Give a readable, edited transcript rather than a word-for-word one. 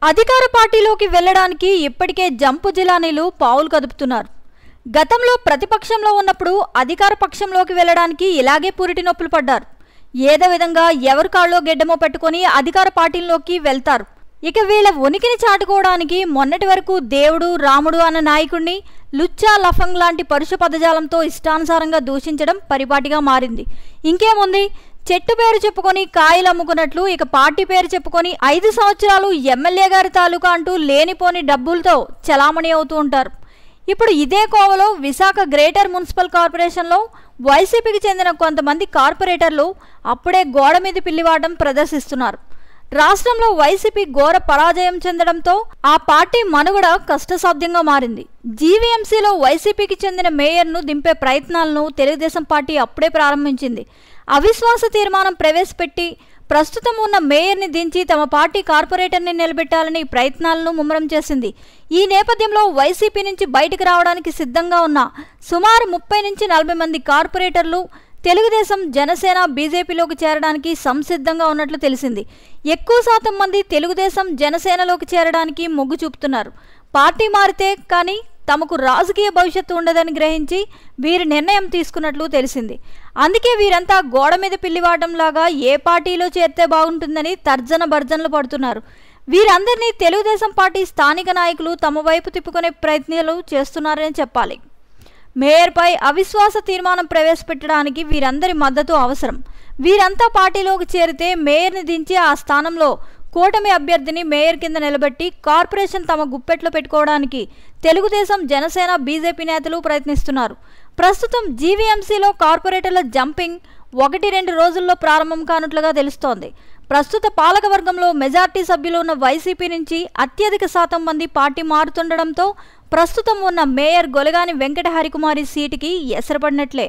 అధికార పార్టీలోకి వెళ్లడానికి ఇప్పటికే జంపు జిలానీలు పావులు కదుపుతున్నారు. గతంలో ప్రతిపక్షంలో ఉన్నప్పుడు అధికార పక్షంలోకి వెళ్లడానికి ఇలాగే పురిటి నొప్పులు పడ్డారు. ఏదో విధంగా ఎవరి కాళ్ళో గెడ్డమో పెట్టుకొని అధికార పార్టీలోకి వెళ్తారు. ఇక వీళ్ళ ఉనికిని చాటుకోవడానికి మొన్నటి వరకు దేవుడు రాముడు అన్న నాయకుడిని లుచ్చా లఫంగ్ లాంటి పరుష పదజాలంతో ఇష్టానుసారంగా దూషించడం పరిపాటిగా మారింది. ఇంకేముంది, చెట్టు పేరు చెప్పుకొని కాయలు అమ్ముకున్నట్లు ఇక పార్టీ పేరు చెప్పుకొని 5 సంవత్సరాలు ఎమ్మెల్యే గారి తాలూకా అంటూ లేనిపోని డబ్బులతో చలామణి అవుతూ ఉంటారు. ఇప్పుడు ఇదే కోవలో విశాఖ గ్రేటర్ మున్సిపల్ కార్పొరేషన్లో వైసీపీకి చెందిన కొంతమంది కార్పొరేటర్లు అప్పుడే గోడ మీద పిల్లివాటం ప్రదర్శిస్తున్నారు. రాష్ట్రంలో వైసీపీ ఘోర పరాజయం చెందడంతో ఆ పార్టీ మనుగడ కష్టసాధ్యంగా మారింది. జీవీఎంసీలో వైసీపీకి చెందిన మేయర్ను దింపే ప్రయత్నాలను తెలుగుదేశం పార్టీ అప్పుడే ప్రారంభించింది. అవిశ్వాస తీర్మానం ప్రవేశపెట్టి ప్రస్తుతం ఉన్న మేయర్ని దించి తమ పార్టీ కార్పొరేటర్ని నిలబెట్టాలని ప్రయత్నాలను ముమ్మరం చేసింది. ఈ నేపథ్యంలో వైసీపీ నుంచి బయటకు రావడానికి సిద్ధంగా ఉన్న సుమారు 30 నుంచి 40 మంది కార్పొరేటర్లు తెలుగుదేశం, జనసేన, బీజేపీలోకి చేరడానికి సంసిద్ధంగా ఉన్నట్లు తెలిసింది. ఎక్కువ శాతం మంది తెలుగుదేశం, జనసేనలోకి చేరడానికి మొగ్గు చూపుతున్నారు. పార్టీ మారితే కానీ తమకు రాజకీయ భవిష్యత్తు ఉండదని గ్రహించి వీరి నిర్ణయం తీసుకున్నట్లు తెలిసింది. అందుకే వీరంతా గోడ మీద పిల్లివాటంలాగా ఏ పార్టీలో చేరితే బాగుంటుందని తర్జన భర్జనలు పడుతున్నారు. వీరందరినీ తెలుగుదేశం పార్టీ స్థానిక నాయకులు తమ వైపు తిప్పుకునే ప్రయత్నాలు చేస్తున్నారని చెప్పాలి. మేయర్పై అవిశ్వాస తీర్మానం ప్రవేశపెట్టడానికి వీరందరి మద్దతు అవసరం. వీరంతా పార్టీలోకి చేరితే మేయర్ని దించి ఆ స్థానంలో కూటమి అభ్యర్థిని మేయర్ కింద నిలబెట్టి కార్పొరేషన్ తమ గుప్పెట్లో పెట్టుకోవడానికి తెలుగుదేశం, జనసేన, బీజేపీ నేతలు ప్రయత్నిస్తున్నారు. ప్రస్తుతం జీవీఎంసీలో కార్పొరేటర్ల జంపింగ్ 1-2 రోజుల్లో ప్రారంభం కానుట్లుగా తెలుస్తోంది. ప్రస్తుత పాలకవర్గంలో మెజార్టీ సభ్యులు ఉన్న వైసీపీ నుంచి అత్యధిక శాతం మంది పార్టీ మారుతుండడంతో ప్రస్తుతం ఉన్న మేయర్ గొలగాని వెంకట హరికుమారి సీటుకి ఎసరపడినట్లే.